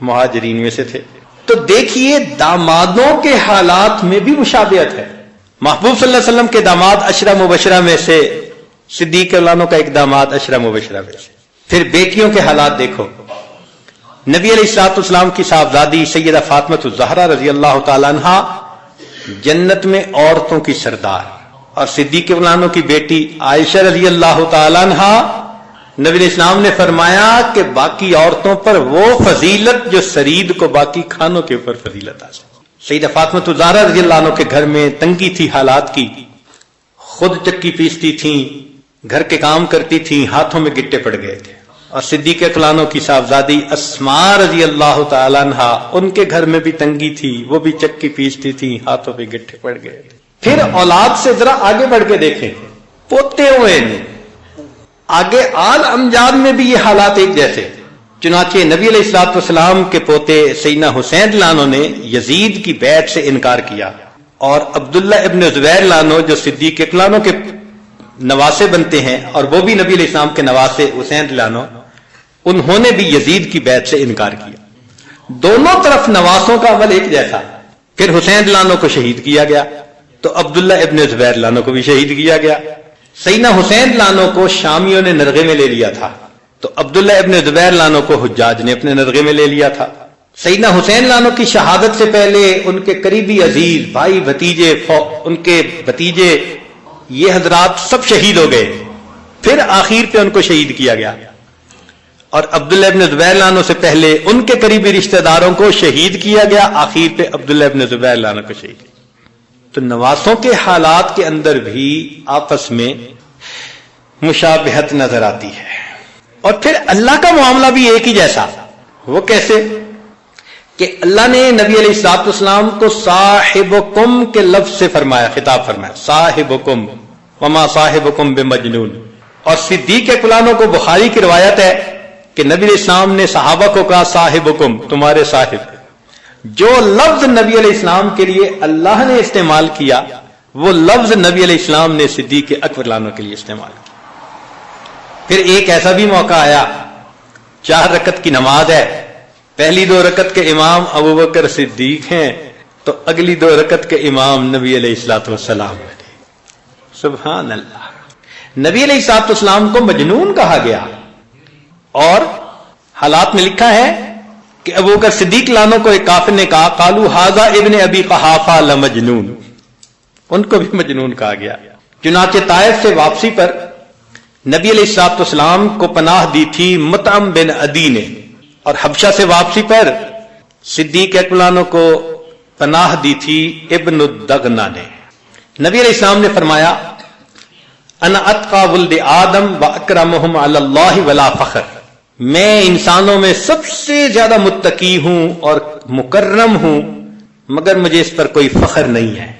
مہاجرین میں سے تھے۔ تو دیکھیے دامادوں کے حالات میں بھی مشابہت ہے۔ محبوب صلی اللہ علیہ وسلم کے داماد عشرہ مبشرہ میں سے، صدیق اکبر لانو کا ایک داماد عشرہ مبشرہ میں سے۔ پھر بیٹیوں کے حالات دیکھو، نبی علیہ الصلوۃ والسلام کی صاحبزادی سیدہ فاطمہ الزہرا رضی اللہ تعالی عنہا جنت میں عورتوں کی سردار، اور صدیق اکبر لانو کی بیٹی عائشہ رضی اللہ تعالی عنہا، نبی علیہ السلام نے فرمایا کہ باقی عورتوں پر وہ فضیلت جو سرید کو باقی کھانوں کے اوپر فضیلت حاصل۔ سیدہ فاطمہ الزہرا رضی اللہ عنہ کے گھر میں تنگی تھی حالات کی، خود چکی پیستی تھیں، گھر کے کام کرتی تھیں، ہاتھوں میں گٹے پڑ گئے تھے۔ اور صدیق اکبر لانو کی صاحبزادی اسماء رضی اللہ تعالی عنہا، ان کے گھر میں بھی تنگی تھی، وہ بھی چکی پیستی تھیں، ہاتھوں پہ گٹے پڑ گئے تھے۔ پھر اولاد سے ذرا آگے بڑھ کے دیکھیں، پوتے ہوئے آگے آل امجاد میں بھی یہ حالات ایک جیسے۔ چنانچہ نبی علیہ الصلوۃ والسلام کے پوتے سیدنا حسین لانو نے یزید کی بیعت سے انکار کیا، اور عبداللہ ابن زبیر لانو جو صدیق اکبر لانو کے نواسے بنتے ہیں، اور وہ بھی نبی علیہ السلام کے نواسے حسین لانو، انہوں نے بھی یزید کی بیعت سے انکار کیا۔ دونوں طرف نواسوں کا عمل ایک جیسا۔ پھر حسین لانو کو شہید کیا گیا، تو عبداللہ ابن زبیر لانو کو بھی شہید کیا گیا۔ سیدنا حسین لانو کو شامیوں نے نرغے میں لے لیا تھا، تو عبداللہ ابن زبیر لانو کو حجاج نے اپنے نرغے میں لے لیا تھا۔ سیدنا حسین لانو کی شہادت سے پہلے ان کے قریبی عزیز، بھائی، بھتیجے، ان کے بھتیجے، یہ حضرات سب شہید ہو گئے۔ پھر آخر پہ ان کو شہید کیا گیا، اور عبداللہ ابن زبیر لانو سے پہلے ان کے قریبی رشتہ داروں کو شہید کیا گیا، آخر پہ عبداللہ ابن زبیر لانو کو شہید کیا۔ تو نواسوں کے حالات کے اندر بھی آپس میں مشابہت نظر آتی ہے۔ اور پھر اللہ کا معاملہ بھی ایک ہی جیسا۔ وہ کیسے؟ کہ اللہ نے نبی علیہ الصلوۃ والسلام کو صاحبکم کے لفظ سے فرمایا، خطاب فرمایا، صاحبکم وما صاحبکم بمجنون۔ اور صدیق اکبر لانو کو بخاری کی روایت ہے کہ نبی علیہ السلام نے صحابہ کو کہا صاحبکم، تمہارے صاحب۔ جو لفظ نبی علیہ السلام کے لیے اللہ نے استعمال کیا، وہ لفظ نبی علیہ السلام نے صدیق اکبر لانو کے لیے استعمال کیا۔ پھر ایک ایسا بھی موقع آیا، 4 رکعت کی نماز ہے، پہلی 2 رکعت کے امام ابو بکر صدیق ہیں، تو اگلی 2 رکعت کے امام نبی علیہ الصلوۃ والسلام ہیں۔ سبحان اللہ۔ نبی علیہ الصلوۃ والسلام کو مجنون کہا گیا، اور حالات میں لکھا ہے کہ ابو بکر صدیق لانو کو ایک کافر نے کہا قالوا ھذا ابن ابی قحافہ لمجنون، ان کو بھی مجنون کہا گیا۔ چنانچہ طائف سے واپسی پر نبی علیہ الصلوۃ والسلام کو پناہ دی تھی مطعم بن عدی نے، اور حبشہ سے واپسی پر صدیق اکبر لانو کو پناہ دی تھی ابن الدغنہ نے۔ نبی علیہ السلام نے فرمایا انا اتقى ولد آدم واکرمهم علی اللہ ولا فخر، میں انسانوں میں سب سے زیادہ متقی ہوں اور مکرم ہوں، مگر مجھے اس پر کوئی فخر نہیں ہے۔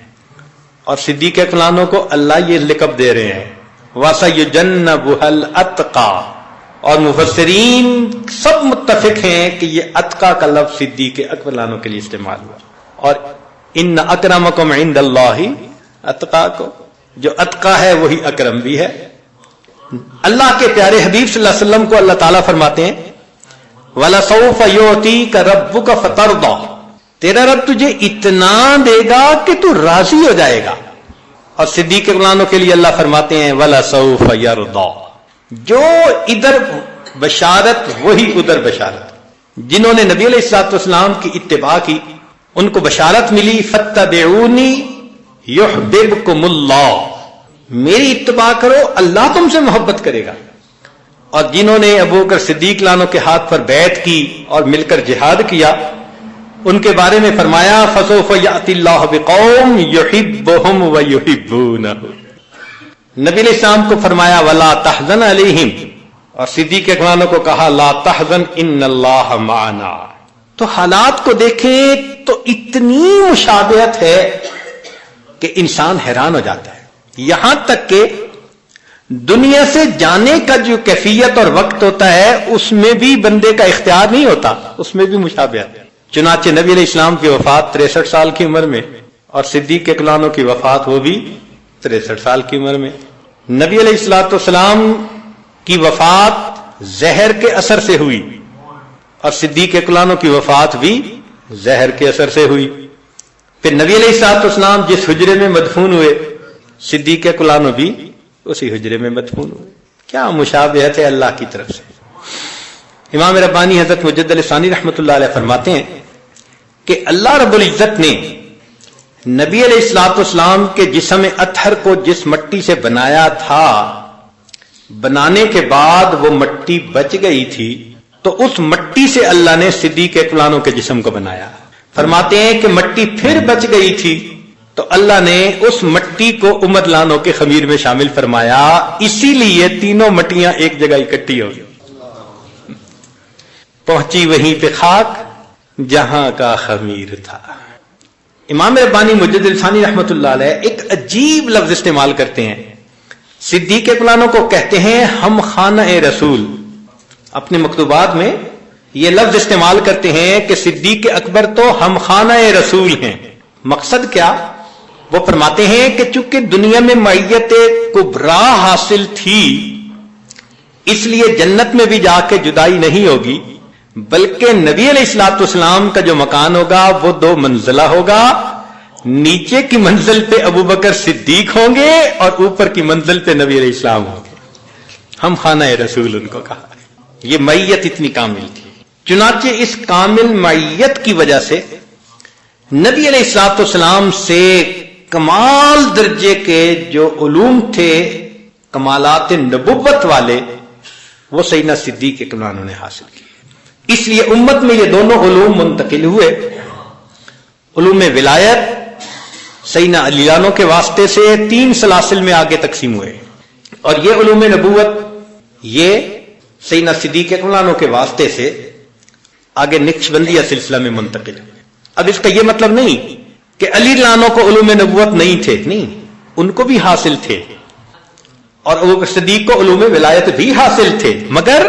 اور صدیق اکبر لانو کو اللہ یہ لقب دے رہے ہیں وَسَيُجَنَّبُهَا الْأَتْقَى، اور مفسرین سب متفق ہیں کہ یہ اتقا کا لفظ صدیق اکبر لانو کے لیے استعمال ہوا۔ اور ان اکرمکم عند اللہ اتقاکم، جو اتقا ہے وہی اکرم بھی ہے۔ اللہ کے پیارے حبیب صلی اللہ علیہ وسلم کو اللہ تعالیٰ فرماتے ہیں وَلَسَوْفَ يُعْتِيكَ رَبُّكَ فَتَرْضَىٰ، تیرا رب تجھے اتنا دے گا کہ تو راضی ہو جائے گا۔ اور صدیق اکبر لانو کے لیے اللہ فرماتے ہیں وَلَسَوْفَ يَرْضَىٰ، جو ادھر بشارت وہی ادھر بشارت۔ جنہوں نے نبی علیہ الصلوۃ والسلام کی اتباع کی، ان کو بشارت ملی فَاتَّبِعُونِي يُحْبِبْكُمُ اللَّهُ، میری اتباع کرو اللہ تم سے محبت کرے گا۔ اور جنہوں نے ابو بکر صدیق لانو کے ہاتھ پر بیعت کی اور مل کر جہاد کیا، ان کے بارے میں فرمایا فَسَوْفَ يَأْتِي اللَّهُ بِقَوْمٍ يُحِبُّهُمْ وَيُحِبُّونَهُ، نبی علیہ السلام کو فرمایا وَلَا تَحْزَنْ عَلَيْهِمْ، اور صدیق اکبر لانو کو کہا لا تحزن ان اللہ معنا۔ تو حالات کو دیکھیں تو اتنی مشابہت ہے کہ انسان حیران ہو جاتا ہے، یہاں تک کہ دنیا سے جانے کا جو کیفیت اور وقت ہوتا ہے اس میں بھی بندے کا اختیار نہیں ہوتا، اس میں بھی مشابہت ہے۔ چنانچہ نبی علیہ السلام کی وفات 63 سال کی عمر میں، اور صدیق اکبر عنہ کی وفات وہ بھی 63 سال کی عمر میں۔ نبی علیہ السلام کی وفات زہر کے اثر سے ہوئی، اور صدیق اکبر عنہ کی وفات بھی زہر کے اثر سے ہوئی۔ پھر نبی علیہ السلام جس حجرے میں مدفون ہوئے، صدیق اکبر عنہ بھی اسی حجرے میں مدفون ہوئے۔ کیا مشابہت ہے اللہ کی طرف سے۔ امام ربانی حضرت مجدد علی ثانی رحمۃ اللہ علیہ فرماتے ہیں کہ اللہ رب العزت نے نبی علیہ السلام کے جسم اطہر کو جس مٹی سے بنایا تھا، بنانے کے بعد وہ مٹی بچ گئی تھی، تو اس مٹی سے اللہ نے صدیق اکبر عنہ کے جسم کو بنایا۔ فرماتے ہیں کہ مٹی پھر بچ گئی تھی تو اللہ نے اس مٹی کو امت لانوں کے خمیر میں شامل فرمایا، اسی لیے تینوں مٹیاں ایک جگہ اکٹھی ہو گئی، پہنچی وہیں پہ خاک جہاں کا خمیر تھا۔ امام ربانی مجدد الثانی رحمۃ اللہ علیہ ایک عجیب لفظ استعمال کرتے ہیں، صدیق اکبر عنہ کو کہتے ہیں ہم خانہ رسول۔ اپنے مکتوبات میں یہ لفظ استعمال کرتے ہیں کہ صدیق اکبر تو ہم خانہ رسول ہیں۔ مقصد کیا؟ وہ فرماتے ہیں کہ چونکہ دنیا میں معیت کبریٰ حاصل تھی، اس لیے جنت میں بھی جا کے جدائی نہیں ہوگی، بلکہ نبی علیہ السلام کا جو مکان ہوگا وہ 2 منزلہ ہوگا، نیچے کی منزل پہ ابو بکر صدیق ہوں گے اور اوپر کی منزل پہ نبی علیہ السلام ہوں گے۔ ہم خانہ رسول ان کو کہا۔ یہ معیت اتنی کامل تھی۔ چنانچہ اس کامل معیت کی وجہ سے نبی علیہ السلام سے کمال درجے کے جو علوم تھے، کمالات نبوت والے، وہ سیدنا صدیق اکبر عنہ نے حاصل کیے۔ اس لیے امت میں یہ دونوں علوم منتقل ہوئے۔ علوم ولایت سیدنا علی عنہ کے واسطے سے 3 سلاسل میں آگے تقسیم ہوئے، اور یہ علوم نبوت یہ سیدنا صدیق اکبر عنہ کے واسطے سے آگے نقشبندیہ سلسلہ میں منتقل ہوئے۔ اب اس کا یہ مطلب نہیں کہ علی عنہ کو علوم نبوت نہیں تھے، نہیں، ان کو بھی حاصل تھے، اور ابو بکر صدیق کو علوم ولایت بھی حاصل تھے، مگر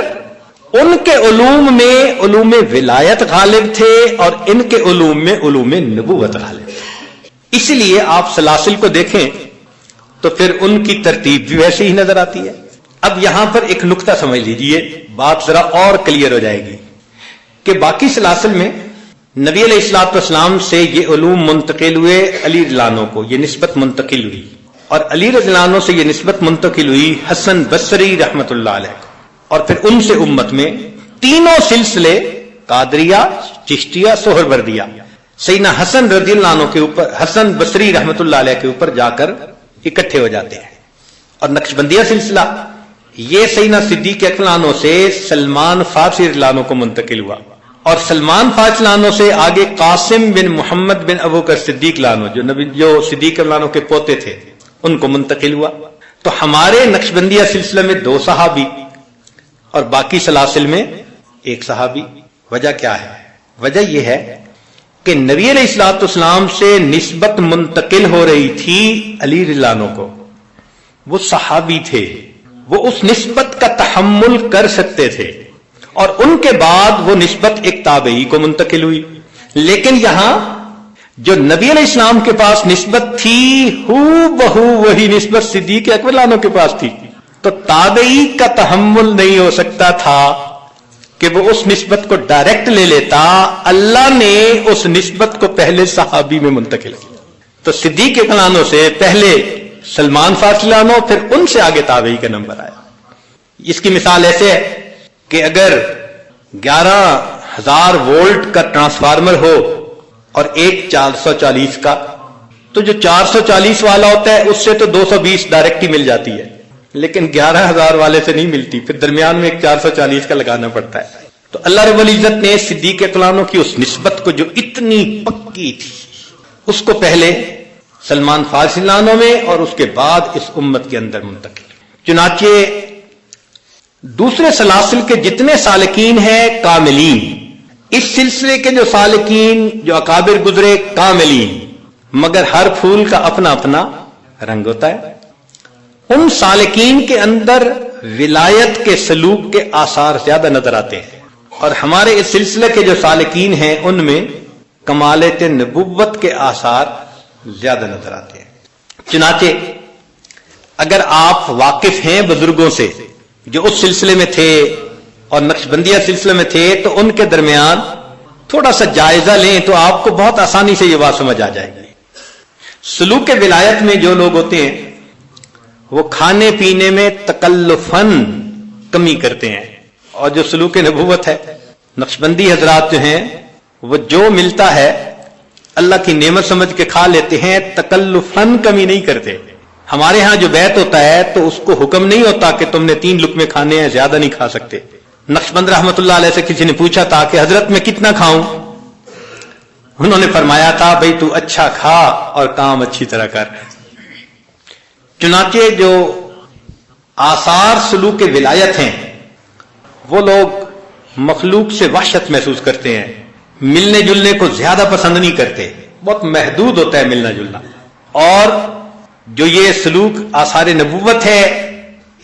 ان کے علوم میں علوم ولایت غالب تھے اور ان کے علوم میں علوم نبوت غالب تھے۔ اس لیے آپ سلاسل کو دیکھیں تو پھر ان کی ترتیب بھی ویسے ہی نظر آتی ہے۔ اب یہاں پر ایک نقطہ سمجھ لیجئے، بات ذرا اور کلیئر ہو جائے گی کہ باقی سلاسل میں نبی علیہ السلام سے یہ علوم منتقل ہوئے، علی رضی اللہ عنہ کو یہ نسبت منتقل ہوئی، اور علی رضی اللہ عنہ سے یہ نسبت منتقل ہوئی حسن بصری رحمت اللہ علیہ کو، اور پھر ان سے امت میں تینوں سلسلے قادریہ، چشتیہ، سہروردیہ سیدنا حسن رضی اللہ عنہ کے اوپر، حسن بصری رحمت اللہ علیہ کے اوپر جا کر اکٹھے ہو جاتے ہیں۔ اور نقشبندیہ سلسلہ یہ سیدنا صدیق اکبر عنہ سے سلمان فارسی رضی اللہ عنہ کو منتقل ہوا، اور سلمان فارسی عنہ سے آگے قاسم بن محمد بن ابو بکر صدیق عنہ جو صدیق عنہ کے پوتے تھے ان کو منتقل ہوا۔ تو ہمارے نقشبندیہ سلسلے میں 2 صحابی اور باقی سلاسل میں 1 صحابی۔ وجہ کیا ہے؟ وجہ یہ ہے کہ نبی علیہ السلام سے نسبت منتقل ہو رہی تھی علی رضی اللہ عنہ کو، وہ صحابی تھے، وہ اس نسبت کا تحمل کر سکتے تھے، اور ان کے بعد وہ نسبت ایک تابعی کو منتقل ہوئی۔ لیکن یہاں جو نبی علیہ السلام کے پاس نسبت تھی ہو بہو وہی نسبت صدیق اکبر عنہ کے پاس تھی، تو تابعی کا تحمل نہیں ہو سکتا تھا کہ وہ اس نسبت کو ڈائریکٹ لے لیتا، اللہ نے اس نسبت کو پہلے صحابی میں منتقل کیا۔ تو صدیق اکبر عنہ سے پہلے سلمان فارسی عنہ، پھر ان سے آگے تابعی کا نمبر آیا۔ اس کی مثال ایسے ہے کہ اگر 11,000 وولٹ کا ٹرانسفارمر ہو اور ایک 440 کا، تو جو 440 والا ہوتا ہے اس سے تو 220 ڈائریکٹ ہی مل جاتی ہے، لیکن 11,000 والے سے نہیں ملتی، پھر درمیان میں ایک 440 کا لگانا پڑتا ہے۔ تو اللہ رب العزت نے صدیق اکبر عنہ کی اس نسبت کو جو اتنی پکی تھی، اس کو پہلے سلمان فارسی عنہ میں اور اس کے بعد اس امت کے اندر منتقل۔ چنانچہ دوسرے سلاسل کے جتنے سالکین ہیں کاملین، اس سلسلے کے جو سالکین جو اکابر گزرے کاملین، مگر ہر پھول کا اپنا اپنا رنگ ہوتا ہے۔ ان سالکین کے اندر ولایت کے سلوک کے آثار زیادہ نظر آتے ہیں، اور ہمارے اس سلسلے کے جو سالکین ہیں ان میں کمالت نبوت کے آثار زیادہ نظر آتے ہیں۔ چنانچہ اگر آپ واقف ہیں بزرگوں سے جو اس سلسلے میں تھے اور نقشبندیہ سلسلے میں تھے، تو ان کے درمیان تھوڑا سا جائزہ لیں تو آپ کو بہت آسانی سے یہ بات سمجھ آ جائے گی۔ سلوک ولایت میں جو لوگ ہوتے ہیں وہ کھانے پینے میں تکلفاً کمی کرتے ہیں، اور جو سلوک نبوت ہے، نقشبندی حضرات جو ہیں وہ جو ملتا ہے اللہ کی نعمت سمجھ کے کھا لیتے ہیں، تکلفاً کمی نہیں کرتے۔ ہمارے ہاں جو بیت ہوتا ہے تو اس کو حکم نہیں ہوتا کہ تم نے 3 لقمے کھانے ہیں، زیادہ نہیں کھا سکتے۔ نقشبند رحمت اللہ علیہ سے کسی نے پوچھا تھا کہ حضرت میں کتنا کھاؤں؟ انہوں نے فرمایا تھا بھئی تو اچھا کھا اور کام اچھی طرح کر۔ چنانچہ جو آثار سلوک ولایت ہیں وہ لوگ مخلوق سے وحشت محسوس کرتے ہیں، ملنے جلنے کو زیادہ پسند نہیں کرتے، بہت محدود ہوتا ہے ملنا جلنا۔ اور جو یہ سلوک آثار نبوت ہے،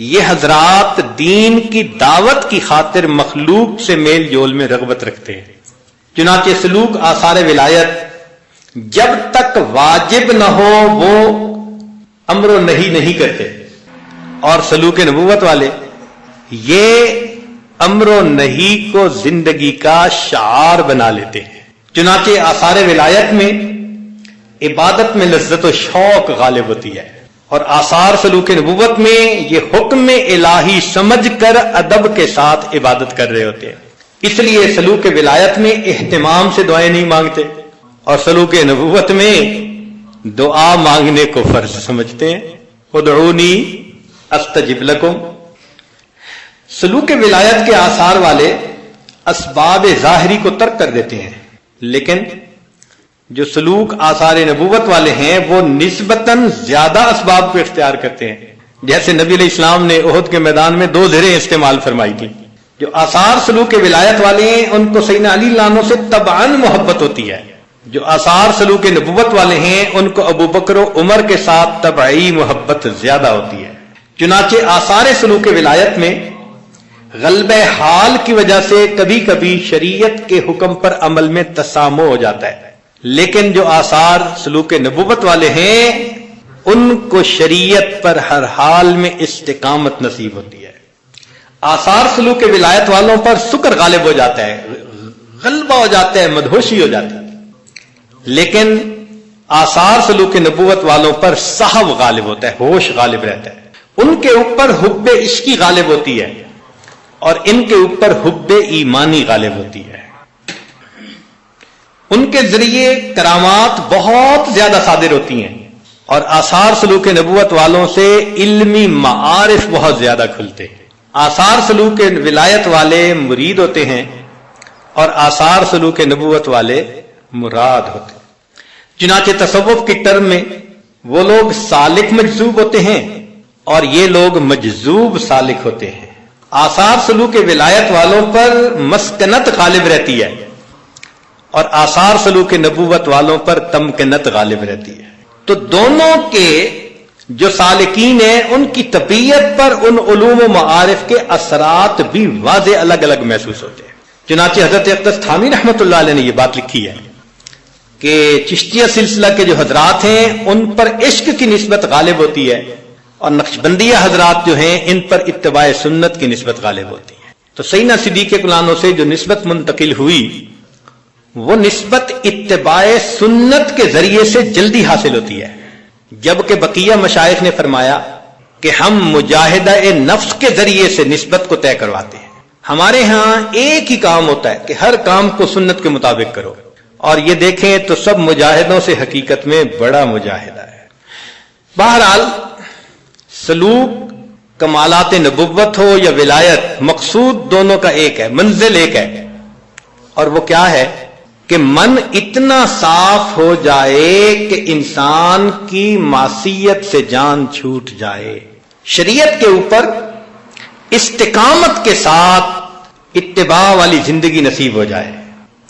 یہ حضرات دین کی دعوت کی خاطر مخلوق سے میل جول میں رغبت رکھتے ہیں۔ چنانچہ سلوک آثار ولایت جب تک واجب نہ ہو وہ امر و نہی نہیں کرتے، اور سلوک نبوت والے یہ امر و نہی کو زندگی کا شعار بنا لیتے ہیں۔ چنانچہ آثار ولایت میں عبادت میں لذت و شوق غالب ہوتی ہے، اور آثار سلوک نبوت میں یہ حکم الہی سمجھ کر ادب کے ساتھ عبادت کر رہے ہوتے ہیں۔ اس لیے سلوک ولایت میں اہتمام سے دعائیں نہیں مانگتے، اور سلوک نبوت میں دعا مانگنے کو فرض سمجھتے ہیں۔ ادعونی استجب لکم۔ سلوک ولایت کے آثار والے اسباب ظاہری کو ترک کر دیتے ہیں، لیکن جو سلوک آثار نبوت والے ہیں وہ نسبتاً زیادہ اسباب کو اختیار کرتے ہیں۔ جیسے نبی علیہ السلام نے احد کے میدان میں 2 زرہیں استعمال فرمائی تھی۔ جو آثار سلوک ولایت والے ہیں ان کو سیدنا علی لانوں سے طبعاً محبت ہوتی ہے، جو آثار سلوک نبوت والے ہیں ان کو ابو بکر و عمر کے ساتھ طبعی محبت زیادہ ہوتی ہے۔ چنانچہ آثار سلوک ولایت میں غلبہ حال کی وجہ سے کبھی کبھی شریعت کے حکم پر عمل میں تسامح ہو جاتا ہے، لیکن جو آثار سلوک نبوت والے ہیں ان کو شریعت پر ہر حال میں استقامت نصیب ہوتی ہے۔ آثار سلوک ولایت والوں پر سکر غالب ہو جاتا ہے، غلبہ ہو جاتا ہے، مدہوشی ہو جاتی ہے، لیکن آثار سلوک نبوت والوں پر صحو غالب ہوتا ہے، ہوش غالب رہتا ہے۔ ان کے اوپر حب عشقی غالب ہوتی ہے، اور ان کے اوپر حب ایمانی غالب ہوتی ہے۔ ان کے ذریعے کرامات بہت زیادہ صادر ہوتی ہیں، اور آثار سلوک نبوت والوں سے علمی معارف بہت زیادہ کھلتے ہیں۔ آثار سلوک ولایت والے مرید ہوتے ہیں، اور آثار سلوک نبوت والے مراد ہوتے ہیں۔ چنانچہ تصوف کی ٹرم میں وہ لوگ سالک مجذوب ہوتے ہیں، اور یہ لوگ مجذوب سالک ہوتے ہیں۔ آثار سلوک ولایت والوں پر مسکنت غالب رہتی ہے، اور آثار سلوک نبوت والوں پر تمکنت غالب رہتی ہے۔ تو دونوں کے جو سالکین ہیں ان کی طبیعت پر ان علوم و معارف کے اثرات بھی واضح الگ الگ محسوس ہوتے ہیں۔ چنانچہ حضرت اقدس تھانوی رحمۃ اللہ علیہ نے یہ بات لکھی ہے کہ چشتیہ سلسلہ کے جو حضرات ہیں ان پر عشق کی نسبت غالب ہوتی ہے، اور نقشبندیہ حضرات جو ہیں ان پر اتباع سنت کی نسبت غالب ہوتی ہے۔ تو سیدنا صدیق کلانوں سے جو نسبت منتقل ہوئی وہ نسبت اتباع سنت کے ذریعے سے جلدی حاصل ہوتی ہے، جبکہ بقیہ مشائخ نے فرمایا کہ ہم مجاہدہ نفس کے ذریعے سے نسبت کو طے کرواتے ہیں۔ ہمارے ہاں ایک ہی کام ہوتا ہے کہ ہر کام کو سنت کے مطابق کرو، اور یہ دیکھیں تو سب مجاہدوں سے حقیقت میں بڑا مجاہدہ ہے۔ بہرحال سلوک کمالات نبوت ہو یا ولایت، مقصود دونوں کا ایک ہے، منزل ایک ہے، اور وہ کیا ہے کہ من اتنا صاف ہو جائے کہ انسان کی معصیت سے جان چھوٹ جائے، شریعت کے اوپر استقامت کے ساتھ اتباع والی زندگی نصیب ہو جائے۔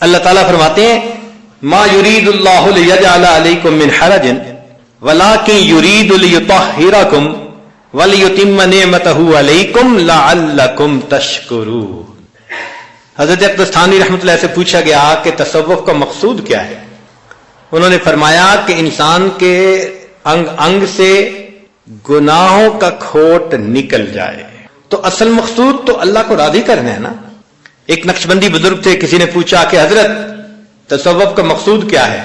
اللہ تعالیٰ فرماتے ہیں ما یرید اللہ لیجعل علیکم من حرج ولکن یرید لیطہرکم وَلِيُتِمَّ نِعْمَتَهُ عَلَيْكُمْ لَعَلَّكُمْ تَشْكُرُونَ۔ حضرت اقدستانی رحمۃ اللہ سے پوچھا گیا کہ تصوف کا مقصود کیا ہے؟ انہوں نے فرمایا کہ انسان کے انگ انگ سے گناہوں کا کھوٹ نکل جائے۔ تو اصل مقصود تو اللہ کو راضی کرنا ہے نا۔ ایک نقشبندی بزرگ تھے، کسی نے پوچھا کہ حضرت تصوف کا مقصود کیا ہے؟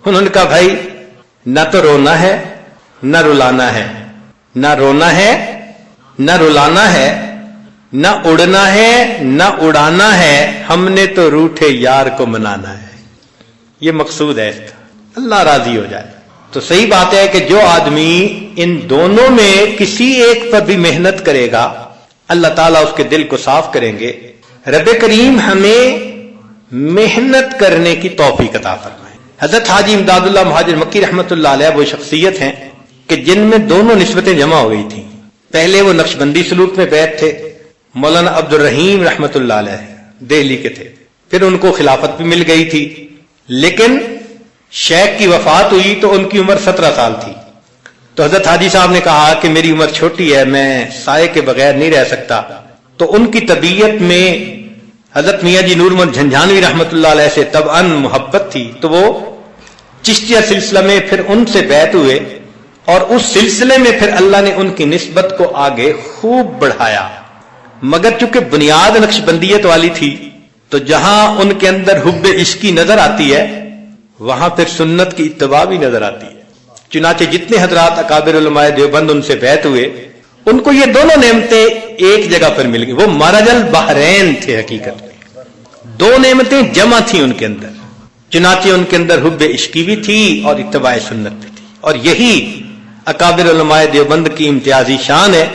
انہوں نے کہا بھائی نہ تو رونا ہے نہ رلانا ہے، نہ رونا ہے نہ رلانا ہے، نہ اڑنا ہے نہ اڑانا ہے، ہم نے تو روٹھے یار کو منانا ہے۔ یہ مقصود ہے اس کا، اللہ راضی ہو جائے۔ تو صحیح بات ہے کہ جو آدمی ان دونوں میں کسی ایک پر بھی محنت کرے گا اللہ تعالیٰ اس کے دل کو صاف کریں گے۔ رب کریم ہمیں محنت کرنے کی توفیق عطا فرمائے۔ حضرت حاجی امداد اللہ مہاجر مکی رحمۃ اللہ علیہ وہ شخصیت ہیں کہ جن میں دونوں نسبتیں جمع ہو گئی تھیں۔ پہلے وہ نقشبندی سلوک میں بیعت تھے، مولانا عبد الرحیم رحمۃ اللہ علیہ دہلی کے تھے، پھر ان کو خلافت بھی مل گئی تھی، لیکن شیخ کی وفات ہوئی تو ان کی عمر 17 سال تھی۔ تو حضرت حاجی صاحب نے کہا کہ میری عمر چھوٹی ہے، میں سائے کے بغیر نہیں رہ سکتا۔ تو ان کی طبیعت میں حضرت میاں جی نور محمد جھنجھانوی رحمۃ اللہ علیہ سے طبعاً محبت تھی، تو وہ چشتیہ سلسلہ میں پھر ان سے بیعت ہوئے، اور اس سلسلے میں پھر اللہ نے ان کی نسبت کو آگے خوب بڑھایا۔ مگر چونکہ بنیاد نقشبندیت والی تھی تو جہاں ان کے اندر حب عشقی نظر آتی ہے وہاں پھر سنت کی اتباع بھی نظر آتی ہے۔ چنانچہ جتنے حضرات اکابر علماء دیوبند ان سے بیعت ہوئے ان کو یہ دونوں نعمتیں ایک جگہ پر مل گئی۔ وہ مرج البحرین تھے، حقیقت میں دو نعمتیں جمع تھیں ان کے اندر، چنانچہ ان کے اندر حب عشقی بھی تھی اور اتباع سنت بھی تھی، اور یہی اکابر علماء دیوبند کی امتیازی شان ہے۔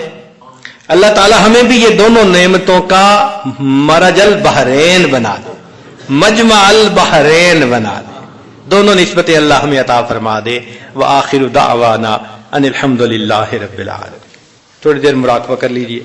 اللہ تعالی ہمیں بھی یہ دونوں نعمتوں کا مرج البحرین بنا دے، مجمع البحرین بنا دے، دونوں نسبتیں اللہ ہمیں عطا فرما دے۔ وآخر دعوانا ان الحمد للہ رب العالمین۔ تھوڑی دیر مراقبہ کر لیجئے۔